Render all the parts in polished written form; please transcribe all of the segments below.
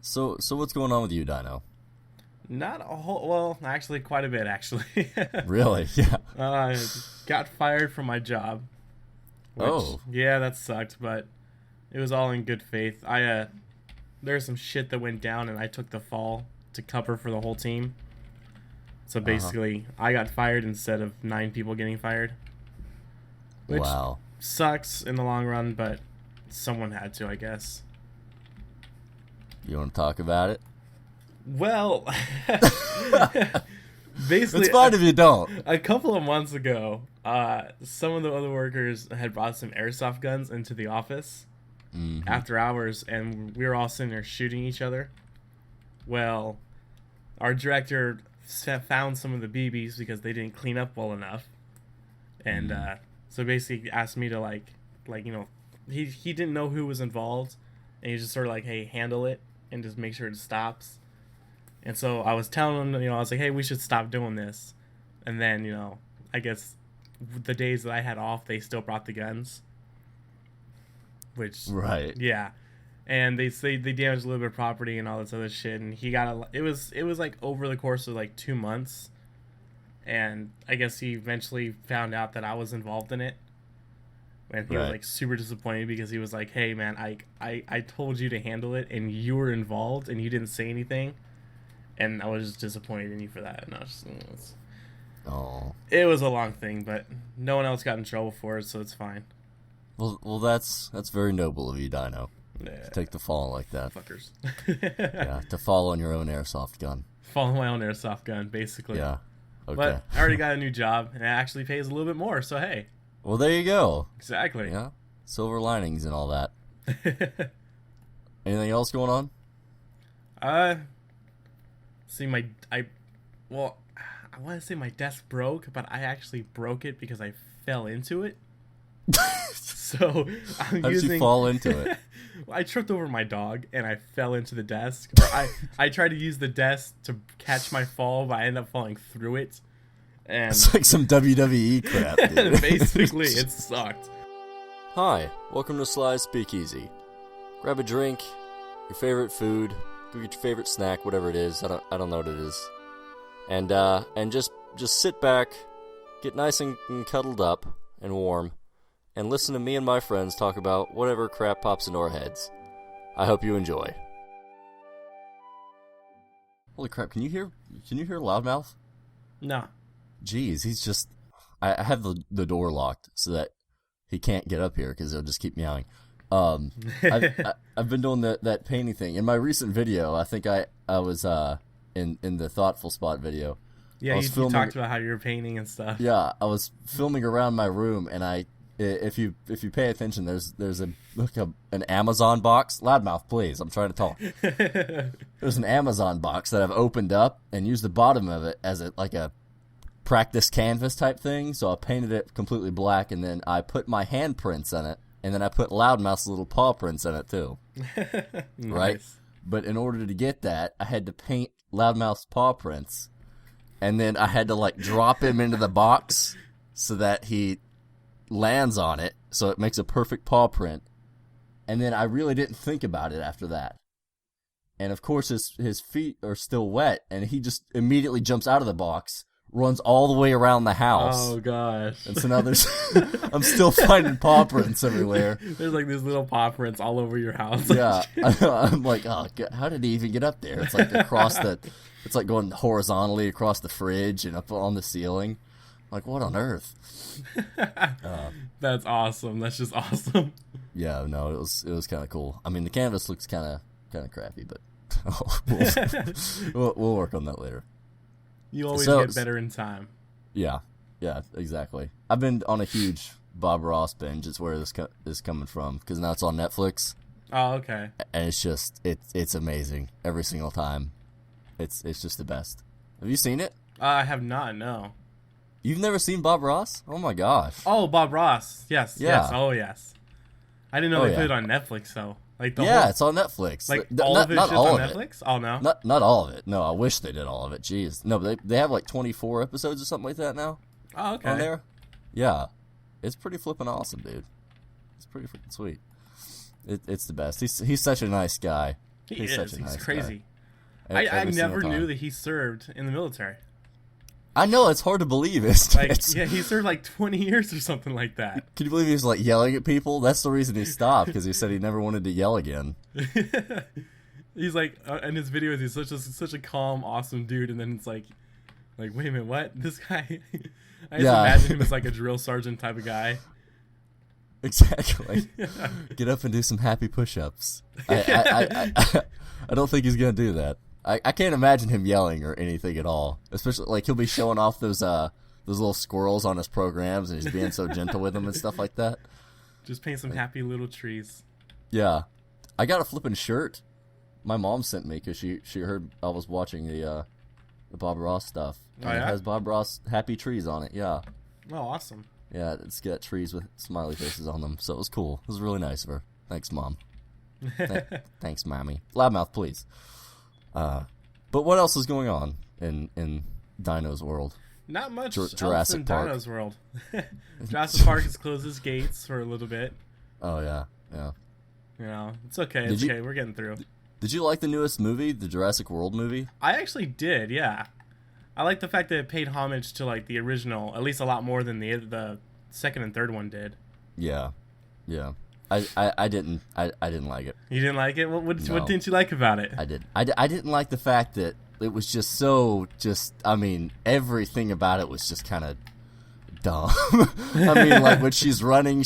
So what's going on with you, Dino? Not a whole. Well, actually, quite a bit. Actually, Really? Yeah. I got fired from my job, which Oh. yeah, that sucked. But it was all in good faith. There's some shit that went down, and I took the fall to cover for the whole team. So Uh-huh. basically, I got fired instead of 9 people getting fired, which Wow. sucks in the long run. But someone had to, I guess. You want to talk about it? Well, basically, It's fine if you don't. a couple of months ago, some of the other workers had brought some airsoft guns into the office after hours, and we were all sitting there shooting each other. Well, our director found some of the BBs because they didn't clean up well enough, and so basically asked me to he didn't know who was involved, and he just sort of like, hey, handle it and just make sure it stops. And so I was telling him, I was like, hey, we should stop doing this. And then, I guess the days that I had off, they still brought the guns. Which, Right. yeah. And they say they damaged a little bit of property and all this other shit. And he got it was like over the course of like 2 months. And I guess he eventually found out that I was involved in it. And he was Right. like super disappointed because he was like, hey, man, I told you to handle it and you were involved and you didn't say anything. And I was just disappointed in you for that. And I was just, Oh. it was a long thing, but no one else got in trouble for it, so it's fine. Well, that's very noble of you, Dino. Yeah, To take the fall like that. fuckers. Yeah. To fall on your own airsoft gun. Follow my own airsoft gun, basically. Yeah. Okay. But I already got a new job, and it actually pays a little bit more, so hey. Well, there you go. Exactly. Yeah. Silver linings and all that. Anything else going on? See, I want to say my desk broke, but I actually broke it because I fell into it. So I'm How did using. you fall into it? I tripped over my dog and I fell into the desk. Or I tried to use the desk to catch my fall, but I ended up falling through it. And It's like some WWE crap, dude. basically, it sucked. Hi, welcome to SLY'S Speakeasy. Grab a drink, your favorite food, go get your favorite snack, whatever it is. I don't know what it is, and just sit back, get nice and cuddled up and warm, and listen to me and my friends talk about whatever crap pops into our heads. I hope you enjoy. Holy crap! Can you hear Loudmouth? No. Jeez, he's just. I have the door locked so that he can't get up here because he'll just keep meowing. I've been doing that painting thing. In my recent video, I think I was in the thoughtful spot video. Yeah, you talked about how you were painting and stuff. Yeah, I was filming around my room, and if you pay attention, there's an Amazon box. Loudmouth, please. I'm trying to talk. There's an Amazon box that I've opened up and used the bottom of it as a practice canvas type thing. So I painted it completely black, and then I put my handprints in it, and then I put Loudmouth's little paw prints in it too. Nice. Right? But in order to get that, I had to paint Loudmouth's paw prints, and then I had to drop him into the box so that he lands on it, so it makes a perfect paw print. And then I really didn't think about it after that. And of course his feet are still wet, and he just immediately jumps out of the box, runs all the way around the house. Oh gosh. And so now I'm still finding paw prints everywhere. There's like these little paw prints all over your house. Yeah, I'm like, oh, God, how did he even get up there? It's like it's like going horizontally across the fridge and up on the ceiling. Like, what on earth? That's awesome. That's just awesome. Yeah, no, it was kind of cool. I mean, the canvas looks kind of crappy, but we'll work on that later. You always get better in time. Yeah, exactly. I've been on a huge Bob Ross binge. It's where this is coming from, because now it's on Netflix. Oh, okay. And it's just it's amazing every single time. It's just the best. Have you seen it? I have not. No. You've never seen Bob Ross? Oh my gosh. Oh, Bob Ross. Yes. Yeah. Yes. Oh, yes. I didn't know they put it on Netflix though. Like it's on Netflix. Like all of it's on Netflix. Oh no. Not all of it. No, I wish they did all of it. Jeez. No, but they have like 24 episodes or something like that now. Oh, okay. On there. Yeah, it's pretty flippin' awesome, dude. It's pretty freaking sweet. It's the best. He's such a nice guy. He's such a nice He's crazy. guy. I Every never single knew time. that he served in the military. I know, it's hard to believe. Yeah, he served like 20 years or something like that. Can you believe he was like yelling at people? That's the reason he stopped, because he said he never wanted to yell again. He's like, in his videos, he's such a calm, awesome dude, and then it's like, wait a minute, what? This guy? I just imagine him as like a drill sergeant type of guy. Exactly. Get up and do some happy push-ups. I don't think he's gonna do that. I can't imagine him yelling or anything at all. Especially like he'll be showing off those little squirrels on his programs, and he's being so gentle with them and stuff like that. Just paint some happy little trees. Yeah, I got a flipping shirt. My mom sent me because she heard I was watching the Bob Ross stuff. And it has Bob Ross happy trees on it. Yeah. Oh, awesome. Yeah, it's got trees with smiley faces on them, so it was cool. It was really nice of her. Thanks, Mom. Thanks, Mommy. Loudmouth, please. But what else is going on in Dino's world? Not much Jurassic else in Park. Dino's world. Jurassic Park has closed its gates for a little bit. Oh, yeah. You know, it's okay. It's okay. We're getting through. Did you like the newest movie, the Jurassic World movie? I actually did, yeah. I like the fact that it paid homage to like the original, at least a lot more than the second and third one did. Yeah. I didn't like it. You didn't like it? What No. didn't you like about it? I didn't like the fact that it was I mean, everything about it was just kind of dumb. I mean, like when she's running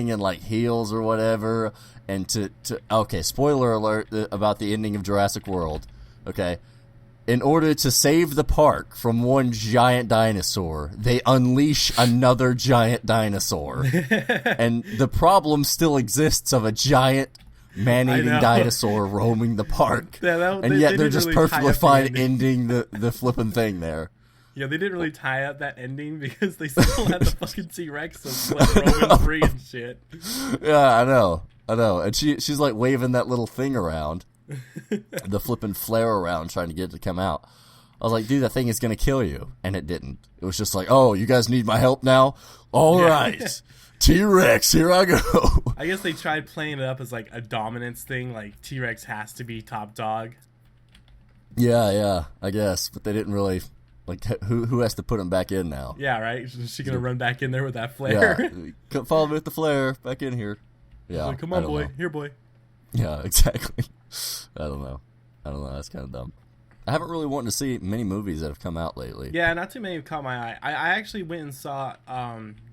in like heels or whatever. And okay, spoiler alert about the ending of Jurassic World. Okay. In order to save the park from one giant dinosaur, they unleash another giant dinosaur. And the problem still exists of a giant man-eating dinosaur roaming the park. And yet they're just perfectly fine ending the flipping thing there. Yeah, they didn't really tie up that ending because they still had the fucking T-Rex that's like roaming free and shit. Yeah, I know. And she's like waving that little thing around. The flipping flare around trying to get it to come out. I was like, dude, that thing is going to kill you. And it didn't. It was just like, oh, you guys need my help now? All right. T-Rex, here I go. I guess they tried playing it up as like a dominance thing, like T-Rex has to be top dog. Yeah, I guess. But they didn't really, like, who has to put him back in now? Yeah, right? Is she going to run back in there with that flare? Yeah, follow me with the flare. Back in here. Yeah. Like, come on, boy. Know. Here, boy. Yeah, exactly. I don't know. That's kind of dumb. I haven't really wanted to see many movies that have come out lately. Yeah, not too many have caught my eye. I actually went and saw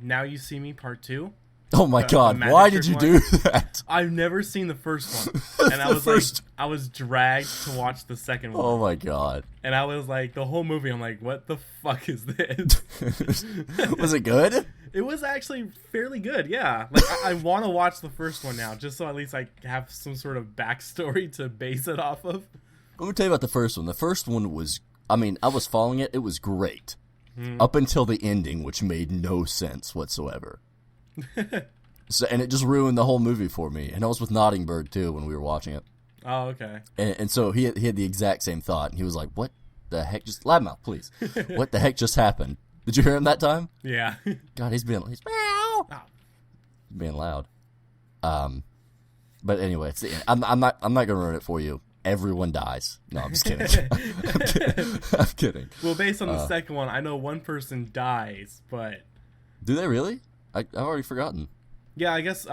Now You See Me Part 2. Oh my god, why did you do that? I've never seen the first one. And I was dragged to watch the second one. Oh my god. And I was like, the whole movie, I'm like, what the fuck is this? Was it good? It was actually fairly good, yeah. Like, I want to watch the first one now, just so at least I have some sort of backstory to base it off of. Let me tell you about the first one. The first one was, I mean, I was following it. It was great. Up until the ending, which made no sense whatsoever. And it just ruined the whole movie for me. And I was with Notting Bird, too, when we were watching it. Oh, okay. And so he had the exact same thought. And he was like, what the heck? Just loudmouth, please. What the heck just happened? Did you hear him that time? Yeah. God, he's meow. Being loud. But anyway, it's the end. I'm not gonna ruin it for you. Everyone dies. No, I'm just kidding. I'm kidding. Well, based on the second one, I know one person dies, but do they really? I've already forgotten. Yeah, I guess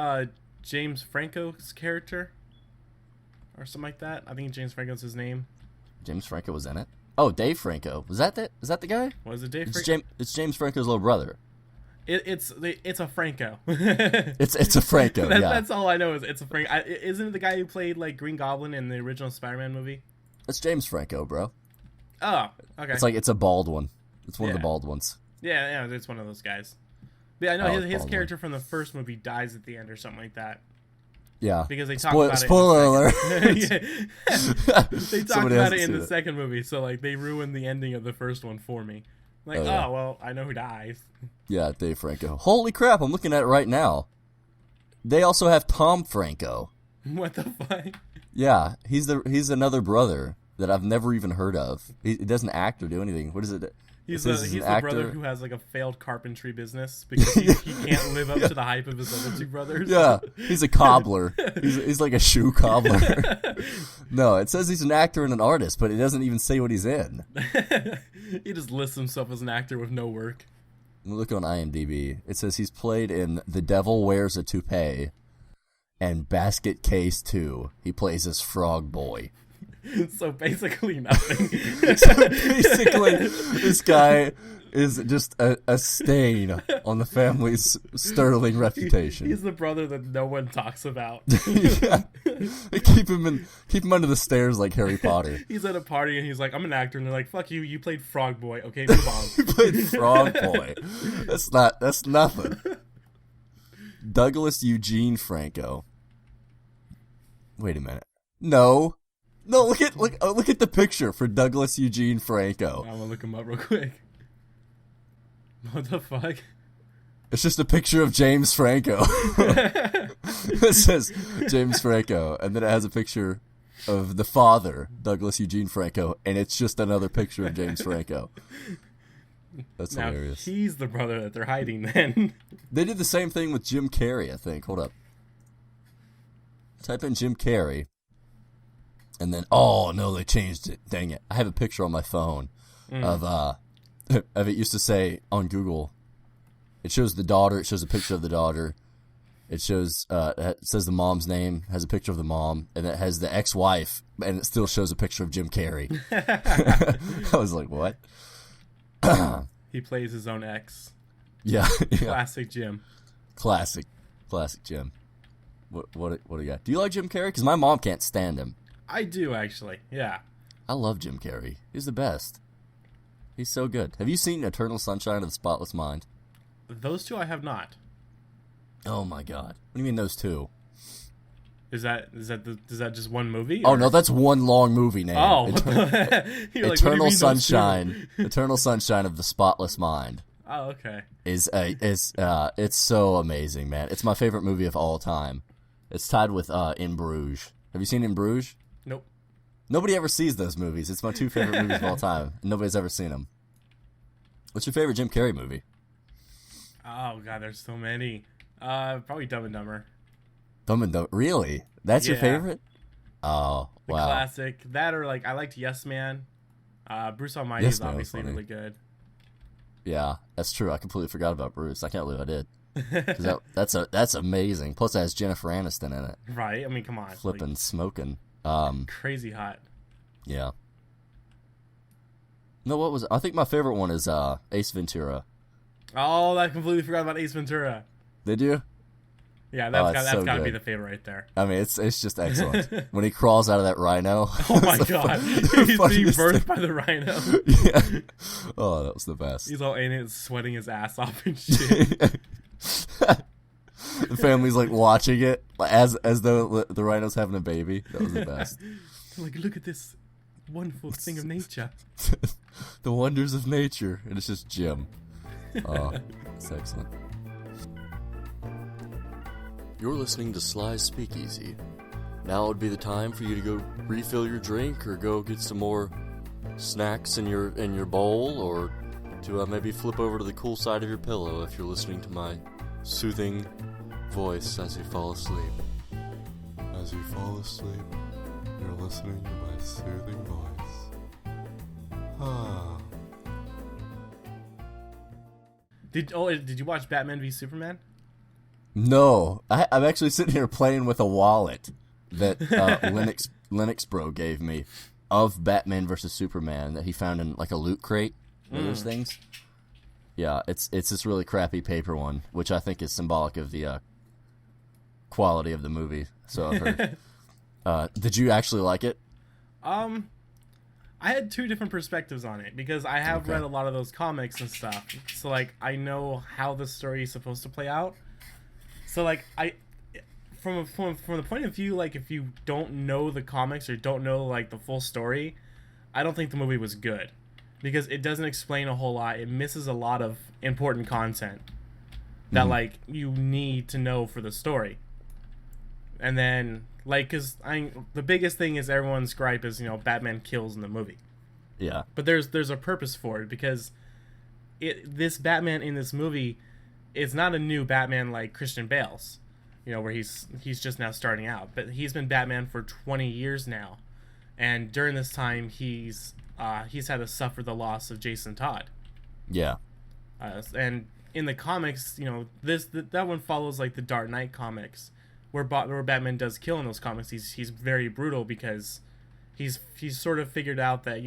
James Franco's character or something like that. I think James Franco's his name. James Franco was in it. Oh, Dave Franco. Is that the guy? Was it Dave Franco? It's James Franco's little brother. It's a Franco. it's a Franco. That's all I know is it's a Franco. Isn't it the guy who played like Green Goblin in the original Spider-Man movie? It's James Franco, bro. Oh, okay. It's a bald one. It's one of the bald ones. Yeah, it's one of those guys. But yeah, I know his character from the first movie dies at the end or something like that. Yeah. Because they talk about spoiler alert. They talk about it in the second movie, so like they ruined the ending of the first one for me. Like, well, I know who dies. Yeah, Dave Franco. Holy crap, I'm looking at it right now. They also have Tom Franco. What the fuck? Yeah, he's another brother that I've never even heard of. He doesn't act or do anything. What is it? He's says he's an the actor. brother who has like a failed carpentry business because he can't live up to the hype of his other two brothers. Yeah, he's a cobbler. He's like a shoe cobbler. No, it says he's an actor and an artist, but it doesn't even say what he's in. He just lists himself as an actor with no work. Look on IMDb. It says he's played in The Devil Wears a Toupee and Basket Case 2. He plays as Frog Boy. So basically nothing. So basically, this guy is just a stain on the family's sterling reputation. He's the brother that no one talks about. Yeah. They keep him under the stairs like Harry Potter. He's at a party and he's like, I'm an actor, and they're like, fuck you, you played Frog Boy. Okay, move on. He played Frog Boy. That's nothing. Douglas Eugene Franco. Wait a minute. No, look at the picture for Douglas Eugene Franco. I'm gonna look him up real quick. What the fuck? It's just a picture of James Franco. It says James Franco, and then it has a picture of the father, Douglas Eugene Franco, and it's just another picture of James Franco. That's Now, hilarious. he's the brother that they're hiding then. They did the same thing with Jim Carrey, I think. Hold up. Type in Jim Carrey, and then, oh, no, they changed it. Dang it. I have a picture on my phone of it used to say on Google, it shows the daughter, it shows a picture of the daughter, it shows, it says the mom's name, has a picture of the mom, and it has the ex-wife, and it still shows a picture of Jim Carrey. I was like, what? He plays his own ex. Yeah. Classic Jim. Classic Jim. What do you got? Do you like Jim Carrey? Because my mom can't stand him. I do, actually. Yeah. I love Jim Carrey. He's the best. He's so good. Have you seen Eternal Sunshine of the Spotless Mind? Those two I have not. Oh my god. What do you mean those two? Is that just one movie? Oh no, that's one long movie name. Oh. Eternal Sunshine. Eternal Sunshine of the Spotless Mind. Oh, okay. It's so amazing, man. It's my favorite movie of all time. It's tied with In Bruges. Have you seen In Bruges? Nope. Nobody ever sees those movies. It's my two favorite movies of all time. Nobody's ever seen them. What's your favorite Jim Carrey movie? Oh god, there's so many. Probably Dumb and Dumber. Dumb and Dumber. Really? That's your favorite? Oh, The wow. classic. That or like I liked Yes Man. Bruce Almighty Yes is Man was obviously funny. really good. Yeah, that's true. I completely forgot about Bruce. I can't believe I did. 'Cause that's amazing. Plus, it has Jennifer Aniston in it. Right? I mean, come on. Flipping, smoking. Crazy hot. Yeah. No, what was it? I think my favorite one is Ace Ventura. Oh, I completely forgot about Ace Ventura. Did you? Yeah, that's so gotta be good. the favorite right there. I mean, it's just excellent. When he crawls out of that rhino. Oh my god. He's being funniest birthed thing. by the rhino. Yeah. Oh, that was the best. He's all in it, sweating his ass off and shit. The family's like watching it as though the rhino's having a baby. That was the best. Like, look at this wonderful thing of nature. The wonders of nature. And it's just Jim. Oh, it's excellent. You're listening to Sly's Speakeasy. Now would be the time for you to go refill your drink or go get some more snacks in your bowl, or to maybe flip over to the cool side of your pillow if you're listening to my soothing voice as you fall asleep. As you fall asleep, you're listening to my soothing voice. Ah. Did you watch Batman v Superman? No, I'm actually sitting here playing with a wallet that Linux Bro gave me of Batman versus Superman that he found in like a loot crate. One of those things. Yeah, it's this really crappy paper one, which I think is symbolic of the quality of the movie. So I've heard. Did you actually like it? I had two different perspectives on it because I have read a lot of those comics and stuff. So like I know how the story is supposed to play out. So like from the point of view, like if you don't know the comics or don't know like the full story, I don't think the movie was good because it doesn't explain a whole lot. It misses a lot of important content that like you need to know for the story. And then like cuz the biggest thing is everyone's gripe is, Batman kills in the movie. Yeah. But there's a purpose for it because this Batman in this movie is not a new Batman like Christian Bale's, where he's just now starting out. But he's been Batman for 20 years now, and during this time he's had to suffer the loss of Jason Todd. Yeah. And in the comics, that one follows like the Dark Knight comics, where Batman does kill in those comics. He's very brutal because he's sort of figured out that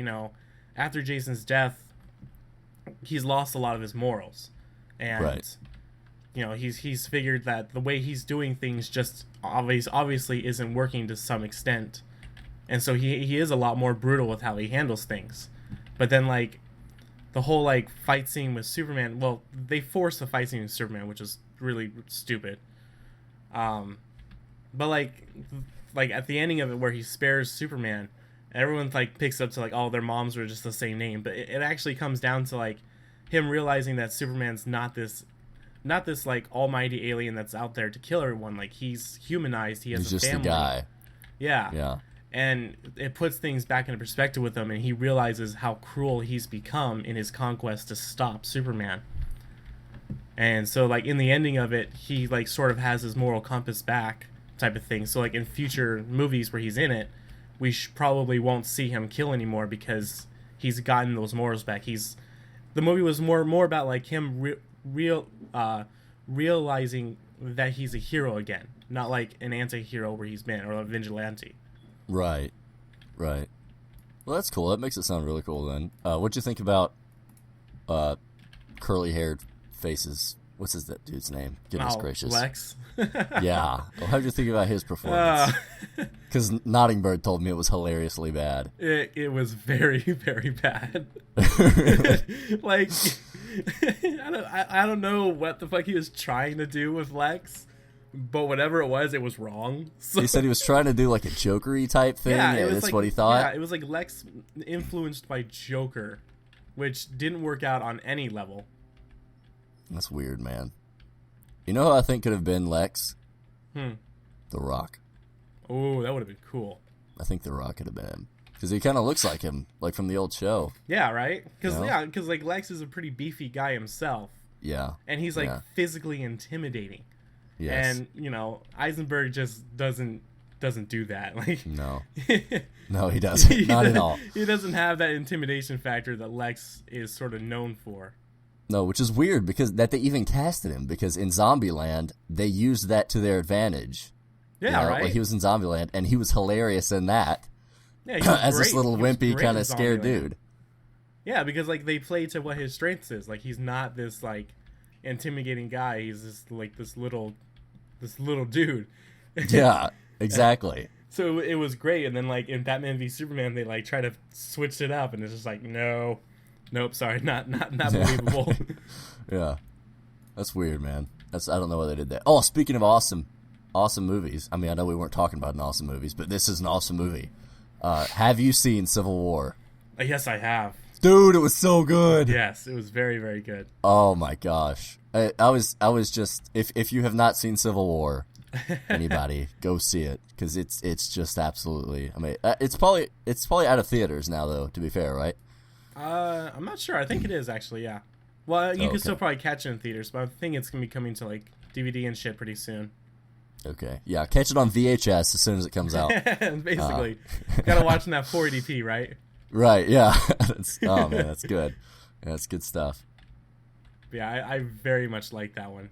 after Jason's death, he's lost a lot of his morals, and right. He's figured that the way he's doing things just obviously isn't working to some extent, and so he is a lot more brutal with how he handles things. But then like the whole like fight scene with Superman, well, they forced the fight scene with Superman, which is really stupid. But like at the ending of it where he spares Superman, everyone like picks up to like, oh, their moms were just the same name, but it actually comes down to like him realizing that Superman's not this like almighty alien that's out there to kill everyone. Like he's humanized. He has he's a just family. a guy. Yeah. And it puts things back into perspective with him, and he realizes how cruel he's become in his conquest to stop Superman. And so like in the ending of it, he like sort of has his moral compass back, type of thing. So like in future movies where he's in it, we probably won't see him kill anymore because he's gotten those morals back. The movie was more about like him realizing that he's a hero again, not like an anti-hero where he's been, or a vigilante. Right. Well, that's cool. That makes it sound really cool then. What'd you think about curly-haired faces? What's that dude's name? Goodness gracious. Lex. Yeah. Well, how'd you think about his performance? Because Nottingbird told me it was hilariously bad. It was very, very bad. Like, I don't know what the fuck he was trying to do with Lex, but whatever it was wrong. So, he said he was trying to do like a Joker-y type thing, and that's like, what he thought? Yeah, it was like Lex influenced by Joker, which didn't work out on any level. That's weird, man. You know who I think could have been Lex? The Rock. Oh, that would have been cool. I think The Rock could have been him. Because he kind of looks like him, like from the old show. Yeah, right? Because like Lex is a pretty beefy guy himself. Yeah. And he's like physically intimidating. Yes. And, Eisenberg just doesn't do that. Like No, he doesn't. Not at all. He doesn't have that intimidation factor that Lex is sort of known for. No, which is weird because that they even casted him, because in Zombieland they used that to their advantage. Yeah, right. Like he was in Zombieland and he was hilarious in that. Yeah, he was as great. this little wimpy kind of scared dude. Yeah, because like they play to what his strengths is. Like he's not this like intimidating guy. He's just like this little dude. Yeah, exactly. So it was great. And then like in Batman v Superman, they like try to switch it up, and it's just like nope, sorry, not believable. Yeah, that's weird, man. I don't know why they did that. Oh, speaking of awesome movies. I mean, I know we weren't talking about an awesome movies, but this is an awesome movie. Have you seen Civil War? Yes, I have. Dude, it was so good. Yes, it was very, very good. Oh my gosh. I was just, if you have not seen Civil War, anybody, go see it, because it's just absolutely, I mean, it's probably out of theaters now, though, to be fair, right? I'm not sure. I think it is, actually, yeah. Well, you can still probably catch it in theaters, but I think it's going to be coming to, like, DVD and shit pretty soon. Okay. Yeah, catch it on VHS as soon as it comes out. Basically. Gotta watch in that 480p, right? Right, yeah. Oh, man, that's good. Yeah, that's good stuff. Yeah, I very much like that one.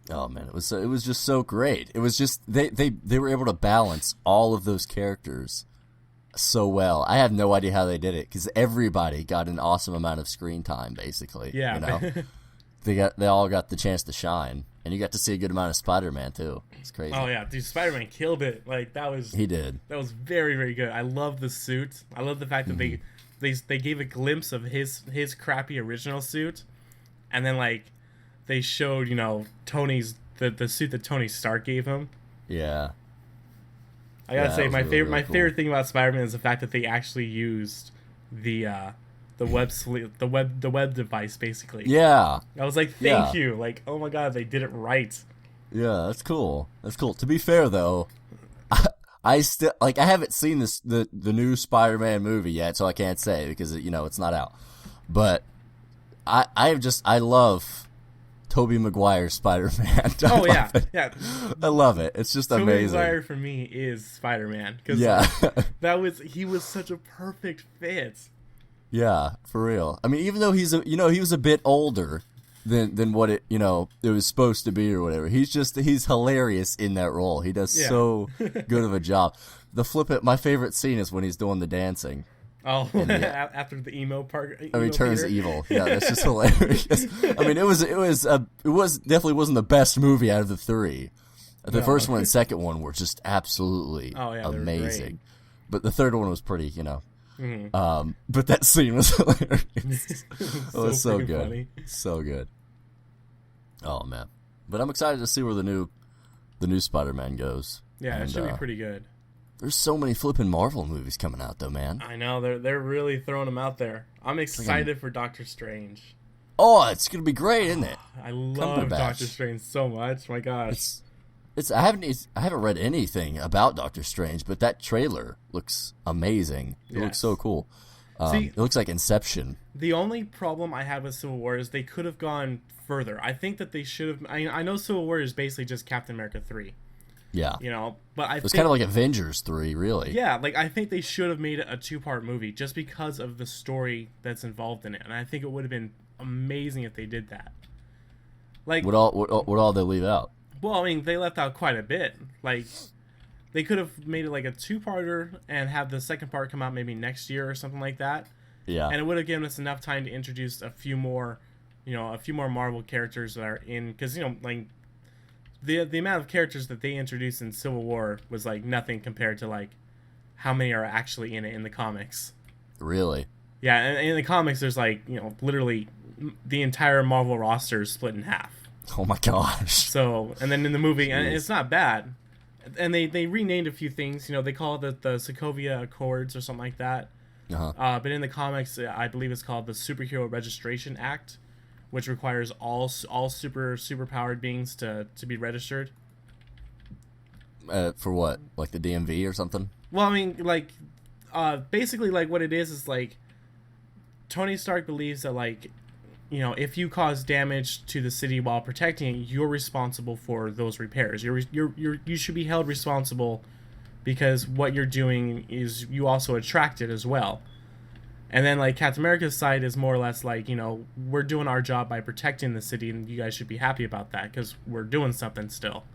Oh, man, it was just so great. It was just, they were able to balance all of those characters so well. I have no idea how they did it, because everybody got an awesome amount of screen time, basically. Yeah. You know? They all got the chance to shine. And you got to see a good amount of Spider-Man, too. It's crazy. Oh, yeah. Dude, Spider-Man killed it. Like, that was... He did. That was very, very good. I love the suit. I love the fact that they gave a glimpse of his crappy original suit. And then, like, they showed, Tony's... The suit that Tony Stark gave him. Yeah. I gotta say, my favorite thing about Spider-Man is the fact that they actually used the web device, basically. Yeah. I was like, thank you. Like, oh my god, they did it right. Yeah, that's cool. That's cool. To be fair, though, I still, like, I haven't seen the new Spider-Man movie yet, so I can't say, because, it's not out. But I love Tobey Maguire's Spider-Man. Oh yeah, yeah. I love it. It's just Tobey amazing. Maguire for me is Spider-Man because Yeah. he was such a perfect fit. Yeah, for real. I mean, even though he was a bit older than what it was supposed to be or whatever. He's hilarious in that role. He does so good of a job. My favorite scene is when he's doing the dancing. Oh, after the emo part. He turns evil. Yeah, that's just hilarious. I mean, it definitely wasn't the best movie out of the three. The first one and second one were just absolutely amazing. But the third one was pretty, Mm-hmm. But that scene was hilarious. It was so good. Funny. So good. Oh man. But I'm excited to see where the new Spider-Man goes. Yeah, it should be pretty good. There's so many flipping Marvel movies coming out though, man. I know, they're really throwing them out there. I'm excited for Doctor Strange. Oh, it's gonna be great, isn't it? I love Doctor Strange so much. My gosh. I haven't read anything about Doctor Strange, but that trailer looks amazing. It looks so cool. It looks like Inception. The only problem I have with Civil War is they could have gone further. I think that they should have. I know Civil War is basically just Captain America 3. Yeah. But it's kind of like Avengers 3, really. Yeah, like I think they should have made it a 2-part movie just because of the story that's involved in it, and I think it would have been amazing if they did that. Like, what all they leave out? Well, I mean, they left out quite a bit. Like, they could have made it like a 2-parter and have the second part come out maybe next year or something like that. Yeah. And it would have given us enough time to introduce a few more Marvel characters that are in, because like the amount of characters that they introduced in Civil War was like nothing compared to like how many are actually in it in the comics. Really? Yeah, and in the comics, there's like literally the entire Marvel roster is split in half. Oh my gosh. So, and then in the movie, and it's not bad. And they renamed a few things. They call it the Sokovia Accords or something like that. Uh-huh. But in the comics, I believe it's called the Superhero Registration Act, which requires all super powered beings to be registered. For what? Like the DMV or something? Well, I mean, like, basically, like, what it is like, Tony Stark believes that, like, if you cause damage to the city while protecting it, you're responsible for those repairs. You should be held responsible because what you're doing is you also attract it as well. And then, like, Captain America's side is more or less like, we're doing our job by protecting the city, and you guys should be happy about that because we're doing something still.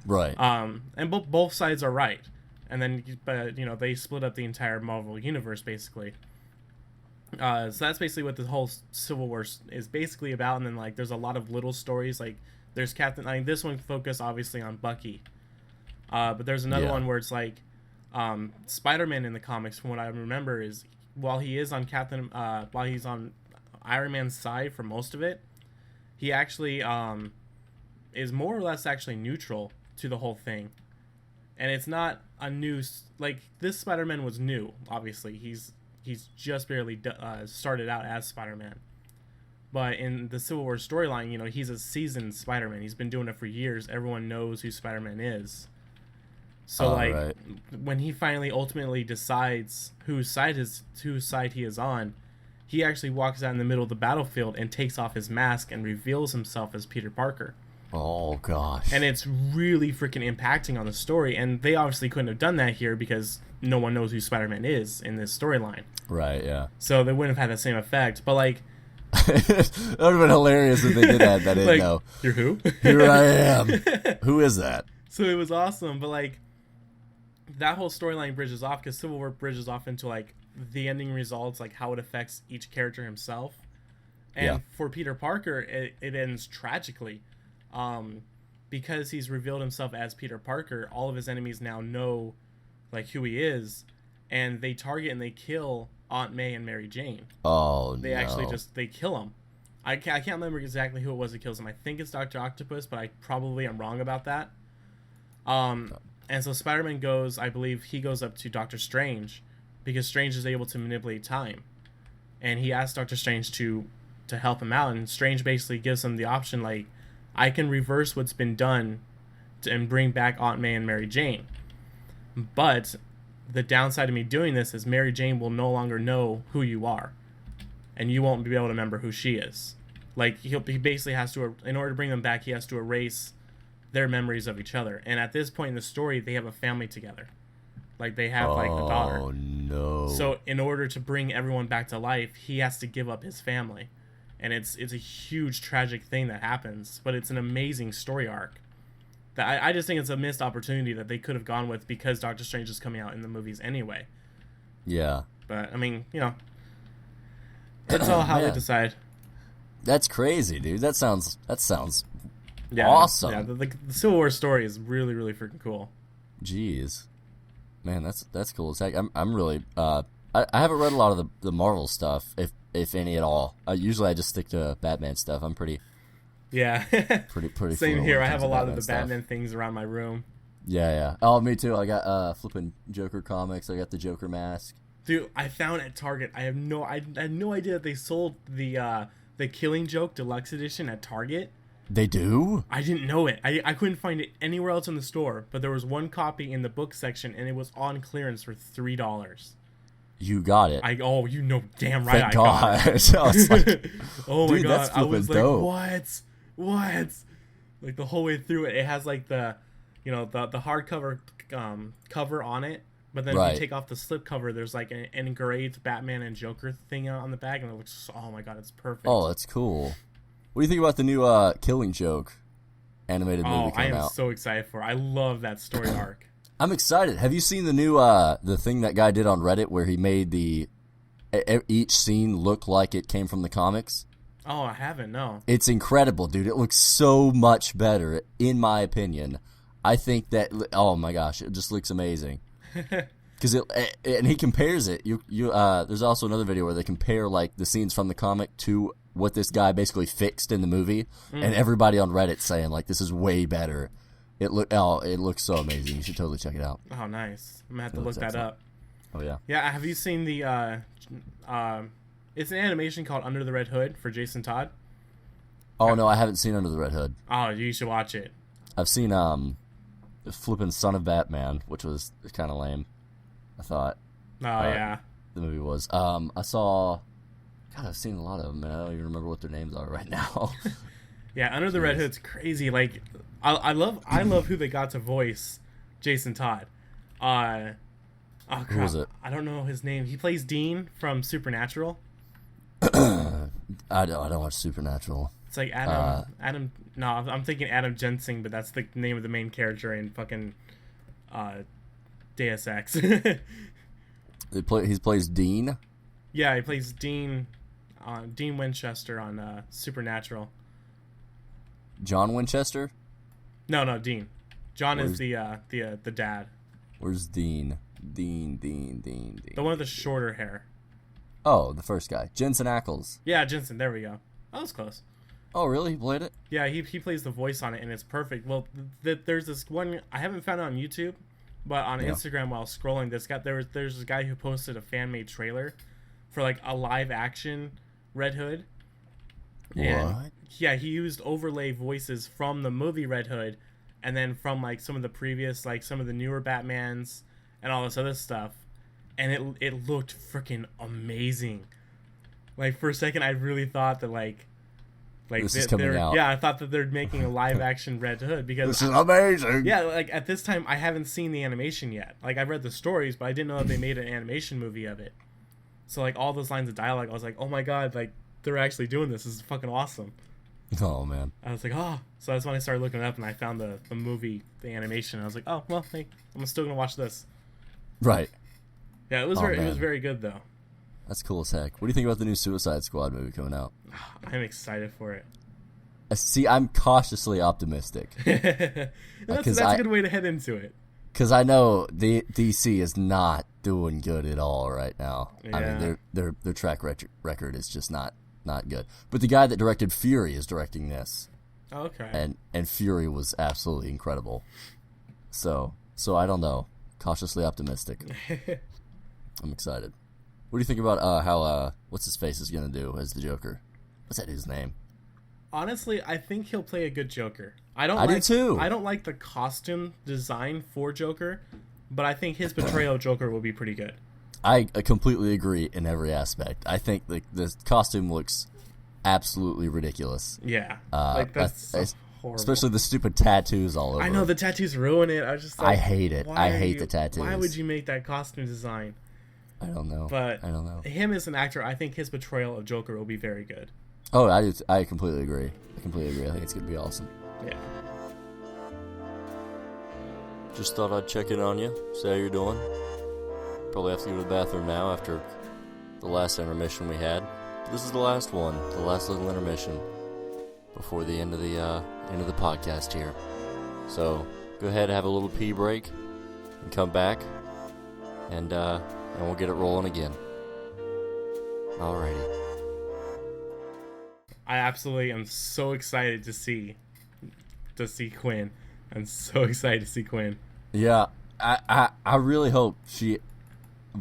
Right. And both sides are right. And then, but they split up the entire Marvel universe basically. So that's basically what the whole Civil War is basically about. And then, like, there's a lot of little stories. Like, there's this one focused obviously on Bucky. But there's another one where it's like, Spider-Man in the comics, from what I remember, is while he's on Iron Man's side for most of it, he actually is more or less actually neutral to the whole thing. And it's not a new, like, this Spider-Man was new, obviously. He's just barely started out as Spider-Man. But in the Civil War storyline, he's a seasoned Spider-Man. He's been doing it for years. Everyone knows who Spider-Man is. So, when he finally ultimately decides whose side he is on, he actually walks out in the middle of the battlefield and takes off his mask and reveals himself as Peter Parker. Oh, gosh. And it's really freaking impacting on the story. And they obviously couldn't have done that here because no one knows who Spider-Man is in this storyline. Right, yeah. So they wouldn't have had the same effect. But, like... That would have been hilarious if they did that. That didn't know. You're who? Here I am. Who is that? So it was awesome. But, like, that whole storyline bridges off because Civil War bridges off into, like, the ending results, like, how it affects each character himself. And for Peter Parker, it ends tragically. Because he's revealed himself as Peter Parker, all of his enemies now know, like, who he is, and they target and they kill Aunt May and Mary Jane. Oh, They actually they kill him. I can't remember exactly who it was that kills him. I think it's Dr. Octopus, but I probably am wrong about that. And so Spider-Man I believe he goes up to Doctor Strange, because Strange is able to manipulate time. And he asks Doctor Strange to help him out, and Strange basically gives him the option, like, I can reverse what's been done and bring back Aunt May and Mary Jane. But the downside of me doing this is Mary Jane will no longer know who you are. and you won't be able to remember who she is. Like, he basically has to, in order to bring them back, he has to erase their memories of each other. And at this point in the story, they have a family together. Like, they have, like, a daughter. Oh, no. So, in order to bring everyone back to life, he has to give up his family. And it's a huge, tragic thing that happens. But it's an amazing story arc. That I just think it's a missed opportunity that they could have gone with because Doctor Strange is coming out in the movies anyway. Yeah. But, I mean, you know, it's all how they decide. That's crazy, dude. That sounds Yeah, awesome. Yeah, the Civil War story is really, really freaking cool. Jeez. Man, that's cool as heck. I'm really I haven't read a lot of the Marvel stuff, if any at all. Usually I just stick to Batman stuff. I'm pretty pretty same here. I have a lot of the stuff. Batman things around my room. Yeah. Oh, me too. I got flipping Joker comics. I got the Joker mask. Dude, I found at Target. I had no idea that they sold the Killing Joke Deluxe Edition at Target. They do? I didn't know it. I couldn't find it anywhere else in the store, but there was one copy in the book section, and it was on clearance for $3. You got it. You know damn right. Thank God. I was like, oh my dude, God. I was like, dope. What? Like the whole way through it, it has like the hardcover cover on it, but then if you take off the slip cover, there's like an engraved Batman and Joker thing on the back, and it looks, oh my God, it's perfect. Oh, that's cool. What do you think about the new Killing Joke animated movie coming out? I am so excited for it. I love that story arc. I'm excited. Have you seen the new the thing that guy did on Reddit where he made each scene look like it came from the comics? Oh, I haven't. No. It's incredible, dude. It looks so much better, in my opinion. I think that. Oh my gosh, it just looks amazing. Because and he compares it. There's also another video where they compare like the scenes from the comic to what this guy basically fixed in the movie, and everybody on Reddit saying like this is way better. It looks so amazing. You should totally check it out. Oh, nice. I'm gonna have to look that up. Oh yeah. Yeah. Have you seen the? It's an animation called Under the Red Hood for Jason Todd. Oh no, I haven't seen Under the Red Hood. Oh, you should watch it. I've seen flipping Son of Batman, which was kind of lame. I thought. Oh yeah. The movie was. I saw. God, I've seen a lot of them, and I don't even remember what their names are right now. Yeah, Under the Red Hood's crazy. Like, I love who they got to voice Jason Todd. Oh crap! Who was it? I don't know his name. He plays Dean from Supernatural. I don't watch Supernatural. It's like Adam. No, I'm thinking Adam Jensen, but that's the name of the main character in fucking Deus Ex. He plays Dean. Yeah, he plays Dean Winchester on Supernatural. John Winchester? No, Dean. John is the dad. Where's Dean? Dean. The one with the shorter hair. Oh, the first guy. Jensen Ackles. Yeah, Jensen. There we go. That was close. Oh, really? He played it? Yeah, he plays the voice on it, and it's perfect. Well, there's this one, I haven't found it on YouTube, but on Instagram while scrolling, there's this guy who posted a fan-made trailer for like a live-action Red Hood. What? Yeah, he used overlay voices from the movie Red Hood, and then from like some of the previous, like some of the newer Batmans and all this other stuff, and it looked freaking amazing. Like for a second, I really thought that like this is coming out. Yeah, I thought that they're making a live action Red Hood because this is amazing. Yeah, like at this time, I haven't seen the animation yet. Like I've read the stories, but I didn't know that they made an animation movie of it. So like all those lines of dialogue, I was like, oh my God, like they're actually doing this. This is fucking awesome. Oh man. I was like, oh. So that's when I started looking it up, and I found the movie, the animation. I was like, oh well, hey, I'm still gonna watch this. Right. Yeah, it was very good though. That's cool as heck. What do you think about the new Suicide Squad movie coming out? I'm excited for it. See, I'm cautiously optimistic. That's a good way to head into it. Because I know the DC is not doing good at all right now. Yeah. I mean, their track record is just not good. But the guy that directed Fury is directing this. Okay. And Fury was absolutely incredible. So I don't know. Cautiously optimistic. I'm excited. What do you think about how what's his face is gonna do as the Joker? What's that his name? Honestly, I think he'll play a good Joker. I do too. I don't like the costume design for Joker, but I think his portrayal of Joker will be pretty good. I completely agree in every aspect. I think the costume looks absolutely ridiculous. Yeah, like that's horrible. Especially the stupid tattoos all over. I know the tattoos ruin it. I was just like, I hate it. I hate the tattoos. Why would you make that costume design? I don't know. But I don't know. Him as an actor, I think his portrayal of Joker will be very good. Oh, I completely agree. I think it's gonna be awesome. Yeah. Just thought I'd check in on you, see how you're doing. Probably have to go to the bathroom now after the last intermission we had. But this is the last one, the last little intermission before the end of the podcast here. So go ahead, have a little pee break, and come back, and we'll get it rolling again. Alrighty. I absolutely am so excited to see Quinn. I'm so excited to see Quinn. Yeah, I really hope she.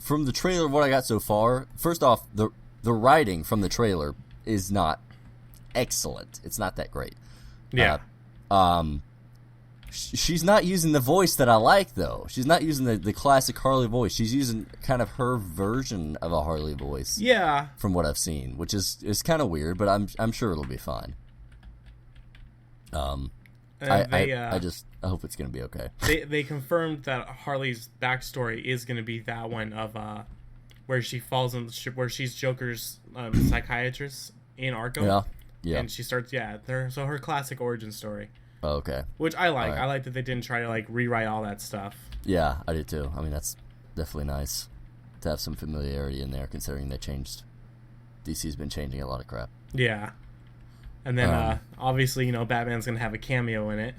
From the trailer, what I got so far, first off, the writing from the trailer is not excellent. It's not that great. Yeah. She's not using the voice that I like, though. She's not using the classic Harley voice. She's using kind of her version of a Harley voice. Yeah. From what I've seen, which is kind of weird, but I'm sure it'll be fine. I hope it's gonna be okay. They confirmed that Harley's backstory is gonna be that one of where she falls in the ship, where she's Joker's psychiatrist in Arkham. Yeah. And she starts so her classic origin story. Oh, okay. Which I like. Right. I like that they didn't try to like rewrite all that stuff. Yeah, I do too. I mean, that's definitely nice to have some familiarity in there, considering they changed. DC's been changing a lot of crap. Yeah. And then obviously, Batman's gonna have a cameo in it.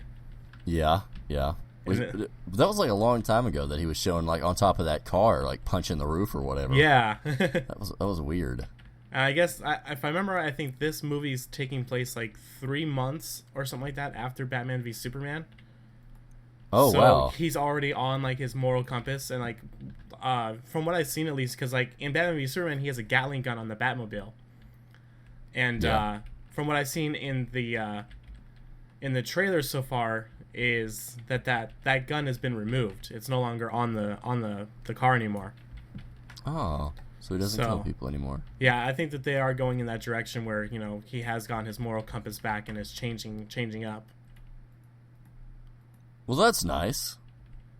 Yeah. That was like a long time ago that he was showing like on top of that car, like punching the roof or whatever. Yeah. that was weird. I guess if I remember, I think this movie's taking place like 3 months or something like that after Batman v Superman. Oh, so wow. He's already on like his moral compass, and like from what I've seen at least, because like in Batman v Superman he has a Gatling gun on the Batmobile, and from what I've seen in the trailer so far is that gun has been removed. It's no longer on the car anymore. Oh. So he doesn't kill people anymore. Yeah, I think that they are going in that direction where, he has gotten his moral compass back and is changing up. Well, that's nice.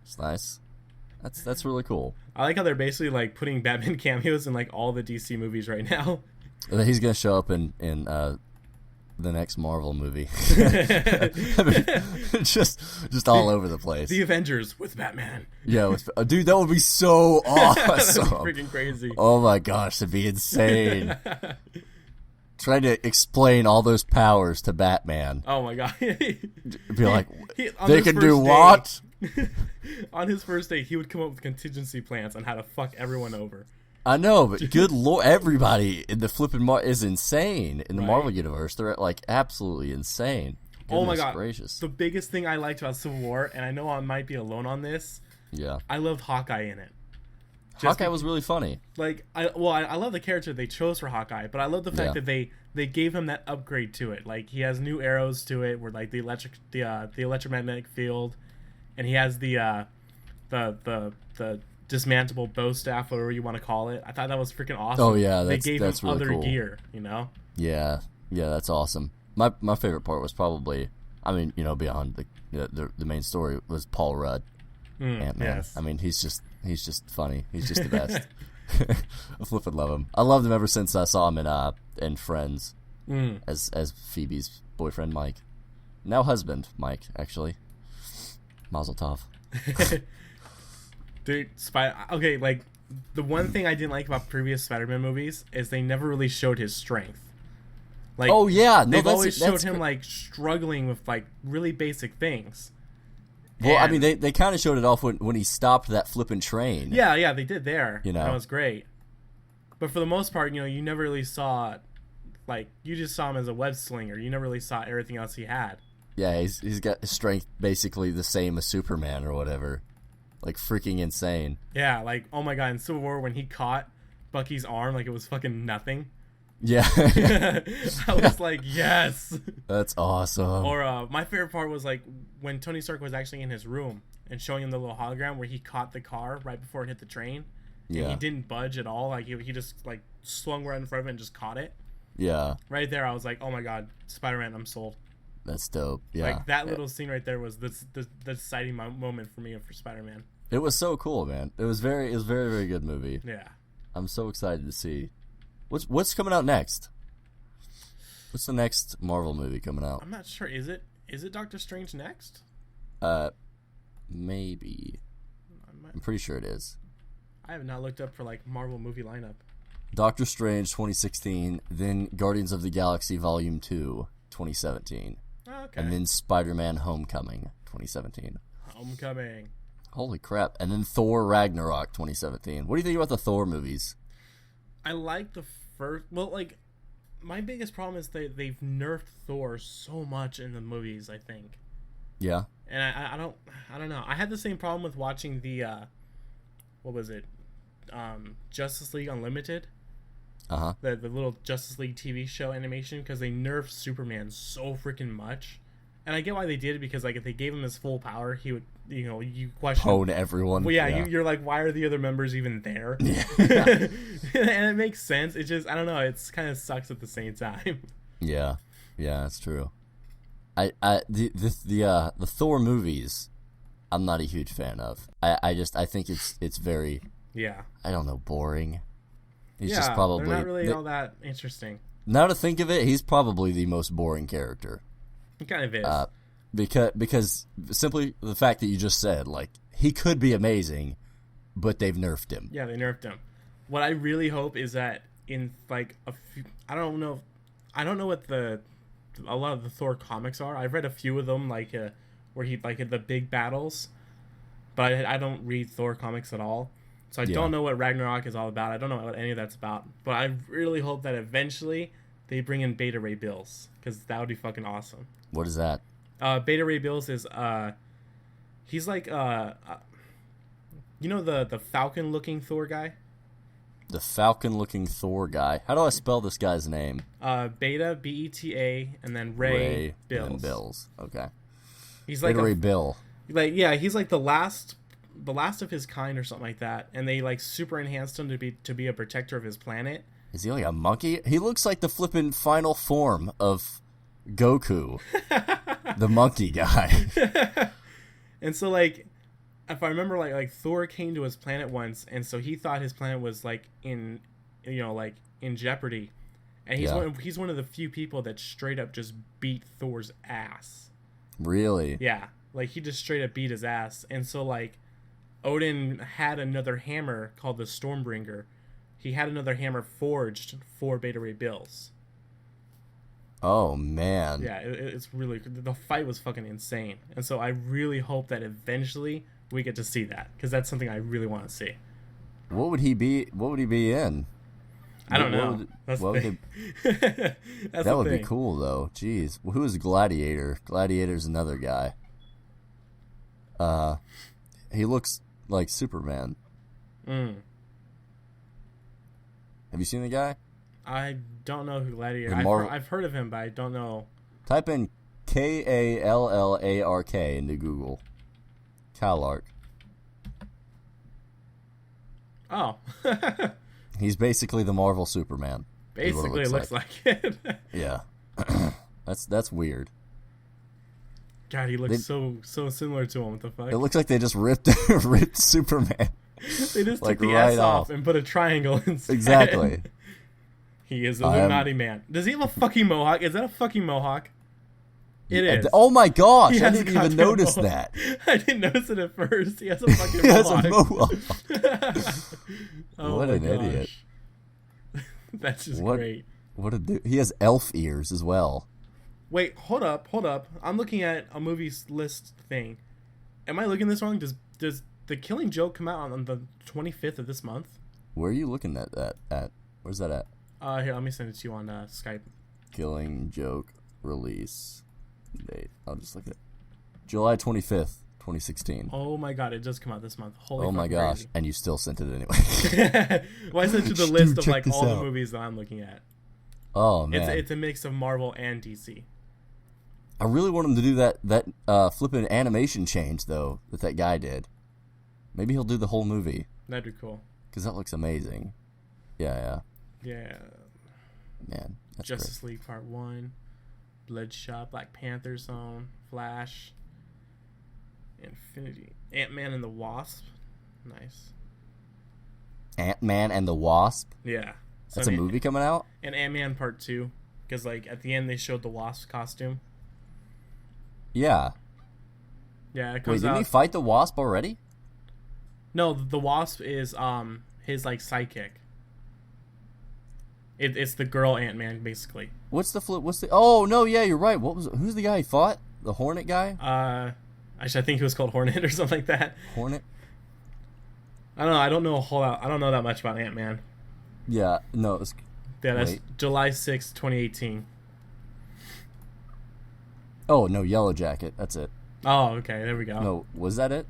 It's nice. That's really cool. I like how they're basically like putting Batman cameos in like all the DC movies right now. He's gonna show up in the next Marvel movie. I mean, just all over the place. The Avengers with Batman. Yeah, dude, that would be so awesome. That would be freaking crazy. Oh my gosh, that'd be insane. Trying to explain all those powers to Batman. Oh my god. Be like, they can do what? On his first date, he would come up with contingency plans on how to fuck everyone over. I know, but good lord, everybody in the flipping is insane in the Marvel universe. They're like absolutely insane. Goodness oh my god, gracious. The biggest thing I liked about Civil War, and I know I might be alone on this. Yeah, I loved Hawkeye in it. Hawkeye was really funny. Like, I love the character they chose for Hawkeye, but I love the fact that they gave him that upgrade to it. Like, he has new arrows to it, where like the electromagnetic field, and he has the dismantleable bow staff, whatever you want to call it. I thought that was freaking awesome. Oh yeah, they gave him really other cool. gear, Yeah, that's awesome. My favorite part was probably, I mean, beyond the main story, was Paul Rudd, Ant-Man. Yes. I mean, he's just funny. He's just the best. I flippin' love him. I loved him ever since I saw him in Friends as Phoebe's boyfriend Mike, now husband Mike, actually. Mazel tov. Dude, okay, like, the one thing I didn't like about previous Spider-Man movies is they never really showed his strength. Like, oh yeah, they've always showed him like struggling with like really basic things. Well, I mean, they kind of showed it off when he stopped that flipping train. Yeah, they did there. That was great. But for the most part, you never really saw, like, you just saw him as a web slinger. You never really saw everything else he had. Yeah, he's got his strength basically the same as Superman or whatever. Like, freaking insane. Yeah, like, oh my god, in Civil War, when he caught Bucky's arm, like, it was fucking nothing. Yeah. I was like, yes. That's awesome. Or my favorite part was, like, when Tony Stark was actually in his room and showing him the little hologram where he caught the car right before it hit the train. And Yeah. he didn't budge at all. Like he just like swung right in front of it and just caught it. Yeah. Right there, I was like, oh my god, Spider-Man, I'm sold. That's dope. Yeah. Like that little scene right there was the deciding moment for me for Spider-Man. It was so cool, man. It was very, very good movie. Yeah. I'm so excited to see. What's coming out next? What's the next Marvel movie coming out? I'm not sure. Is it Doctor Strange next? Maybe. I'm pretty sure it is. I have not looked up for like Marvel movie lineup. Doctor Strange 2016, then Guardians of the Galaxy Volume 2 2017. Oh, okay. And then Spider-Man Homecoming 2017. Homecoming. Holy crap. And then Thor Ragnarok 2017. What do you think about the Thor movies? I like the first. Well, like, my biggest problem is they've nerfed Thor so much in the movies, I think. Yeah. And I don't know. I had the same problem with watching the, what was it? Justice League Unlimited. Uh-huh. The little Justice League TV show animation, because they nerfed Superman so freaking much. And I get why they did it, because like if they gave him his full power, he would, you question Pwn everyone. Well, yeah. You're like, why are the other members even there? Yeah. And it makes sense. It just, I don't know. It's kind of sucks at the same time. Yeah, that's true. The Thor movies, I'm not a huge fan of. I think it's very, yeah, I don't know, boring. He's yeah, just probably they're not really all that interesting. Now to think of it, he's probably the most boring character. He kind of is. Because simply the fact that you just said, like, he could be amazing, but they've nerfed him. Yeah, they nerfed him. What I really hope is that in like a few, I don't know what a lot of the Thor comics are. I've read a few of them, like where he like the big battles, but I don't read Thor comics at all, so I don't know what Ragnarok is all about. I don't know what any of that's about, but I really hope that eventually they bring in Beta Ray Bills, because that would be fucking awesome. What is that? Beta Ray Bills is he's like the Falcon looking Thor guy. The Falcon-looking Thor guy. How do I spell this guy's name? Beta, Beta, and then Ray Bills. And Bills. Okay. He's like Beta Ray Bill. Like, yeah, he's like the last of his kind or something like that, and they like super enhanced him to be a protector of his planet. Is he like a monkey? He looks like the flippin' final form of Goku, the monkey guy. And so like, if I remember, like Thor came to his planet once, and so he thought his planet was like in jeopardy, and he's one of the few people that straight up just beat Thor's ass. Really? Yeah, like he just straight up beat his ass, and so like Odin had another hammer called the Stormbringer. He had another hammer forged for Beta Ray Bills. Oh man. Yeah, it's really, the fight was fucking insane, and so I really hope that eventually we get to see that, because that's something I really want to see. What would he be in? I don't know. That would be cool though. Jeez. Well, who is Gladiator? Gladiator's another guy. He looks like Superman. Have you seen the guy? I don't know who Gladiator. I've heard of him, but I don't know. Type in Kallark into Google. Kallark. Oh. He's basically the Marvel Superman. Basically, it looks like it. Yeah. That's weird. God, he looks so similar to him. What the fuck? It looks like they just ripped Superman. They just took the S off and put a triangle instead. Exactly. He is a Illuminati man. Does he have a fucking mohawk? Is that a fucking mohawk? It is. Oh my gosh, I didn't even notice that. I didn't notice it at first. He has a fucking mohawk. He has a mohawk. Oh, what an idiot. That's just great. What a dude. He has elf ears as well. Wait, hold up. I'm looking at a movies list thing. Am I looking this wrong? Does The Killing Joke come out on the 25th of this month? Where are you looking at that at? Where's that at? Here, let me send it to you on Skype. Killing Joke release date. I'll just look at July 25th, 2016. Oh my god, it does come out this month. Holy oh my gosh, crazy. And you still sent it anyway. Well, I sent you the list of like all the movies that I'm looking at. Oh man. It's a mix of Marvel and DC. I really want him to do that flipping animation change though that guy did. Maybe he'll do the whole movie. That'd be cool. Because that looks amazing. Yeah. Man, that's Justice great. League Part 1, Bloodshot, Black Panther Zone, Flash, Infinity, Ant-Man and the Wasp. Nice. Ant-Man and the Wasp? Yeah. That's a movie coming out? And Ant-Man Part 2. Because, like, at the end they showed the Wasp costume. Yeah. Yeah, it Wait, comes didn't out. he fight the Wasp already? No, the Wasp is his, like, sidekick. It's the girl Ant-Man, basically. What's the... Oh, no, yeah, you're right. Who's the guy he fought? The Hornet guy? Actually, I think he was called Hornet or something like that. Hornet? I don't know. I don't know a whole lot. I don't know that much about Ant-Man. Yeah, no, it was... Yeah, that's Wait. July 6th, 2018. Oh, no, Yellow Jacket. That's it. Oh, okay. There we go. No, was that it?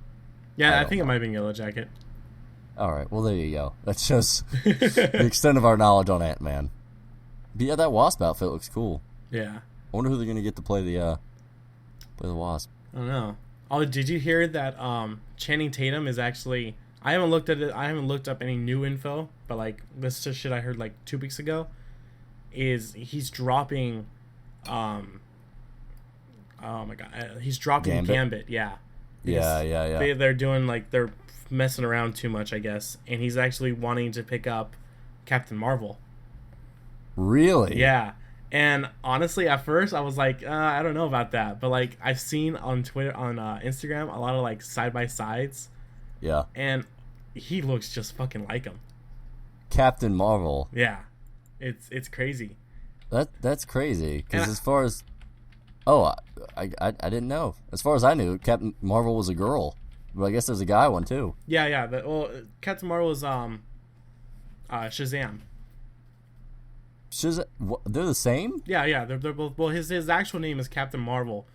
Yeah, I don't think know. it might have been Yellow Jacket. All right, well, there you go. That shows the extent of our knowledge on Ant-Man. But yeah, that Wasp outfit looks cool. Yeah. I wonder who they're going to get to play the Wasp. I don't know. Oh, did you hear that Channing Tatum is actually... I haven't looked at it. I haven't looked up any new info, but like this is just shit I heard like 2 weeks ago. Is he's dropping, oh my god, he's dropping Gambit. Yeah. Yeah. They're doing like they're messing around too much, I guess, and he's actually wanting to pick up Captain Marvel. Really? Yeah. And honestly, at first I was like, I don't know about that, but like I've seen on Twitter, on Instagram, a lot of like side by sides. Yeah. And he looks just fucking like him. Captain Marvel. Yeah. It's crazy. That's crazy. Because as far as... Oh, I didn't know. As far as I knew, Captain Marvel was a girl. But I guess there's a guy one, too. Yeah. Well, Captain Marvel is Shazam. They're the same? Yeah. They're both... Well, his actual name is Captain Marvel.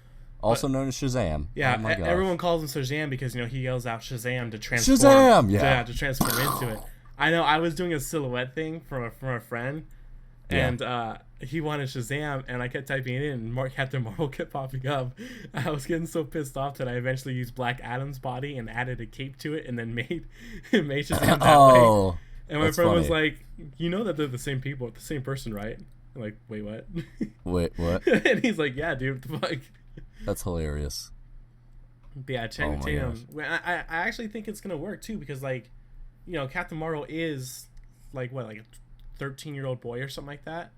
Also known as Shazam. Yeah, oh my gosh. everyone calls him Shazam because, he yells out Shazam to transform. Shazam! Yeah. To transform into it. I know, I was doing a silhouette thing from a friend, and he wanted Shazam, and I kept typing it in, and Captain Marvel kept popping up. I was getting so pissed off that I eventually used Black Adam's body and added a cape to it, and then made Shazam that way. And my friend was like, you know that they're the same people, the same person, right? I'm like, wait, what? Wait, what? And he's like, yeah, dude, what the fuck? That's hilarious. But yeah, Channing Tatum. I actually think it's gonna work too because Captain Marvel is like a 13-year-old boy or something like that.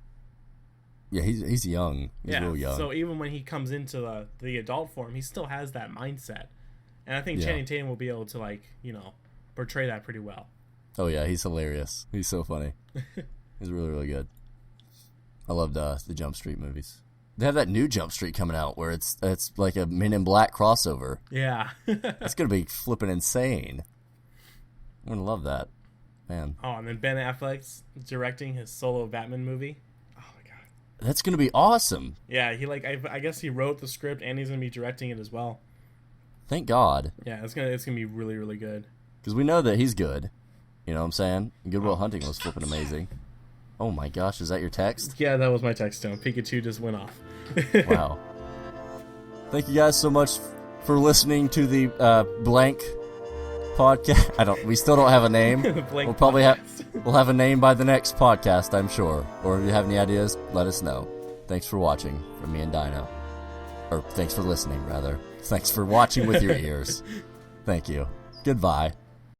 Yeah, he's young. He's real young. So even when he comes into the adult form, he still has that mindset, and I think Channing Tatum will be able to portray that pretty well. Oh yeah, he's hilarious. He's so funny. He's really, really good. I loved the Jump Street movies. They have that new Jump Street coming out where it's like a Men in Black crossover. Yeah. It's going to be flipping insane. I'm going to love that. Man. Oh, and then Ben Affleck's directing his solo Batman movie. Oh, my God. That's going to be awesome. Yeah, I guess he wrote the script and he's going to be directing it as well. Thank God. Yeah, it's gonna be really, really good. Because we know that he's good. You know what I'm saying? Good Will Hunting was flipping amazing. Oh my gosh, is that your text? Yeah, that was my text tone. Pikachu just went off. Wow. Thank you guys so much for listening to the blank podcast. We still don't have a name. We'll probably we'll have a name by the next podcast, I'm sure. Or if you have any ideas, let us know. Thanks for watching from me and Dino. Or thanks for listening, rather. Thanks for watching with your ears. Thank you. Goodbye.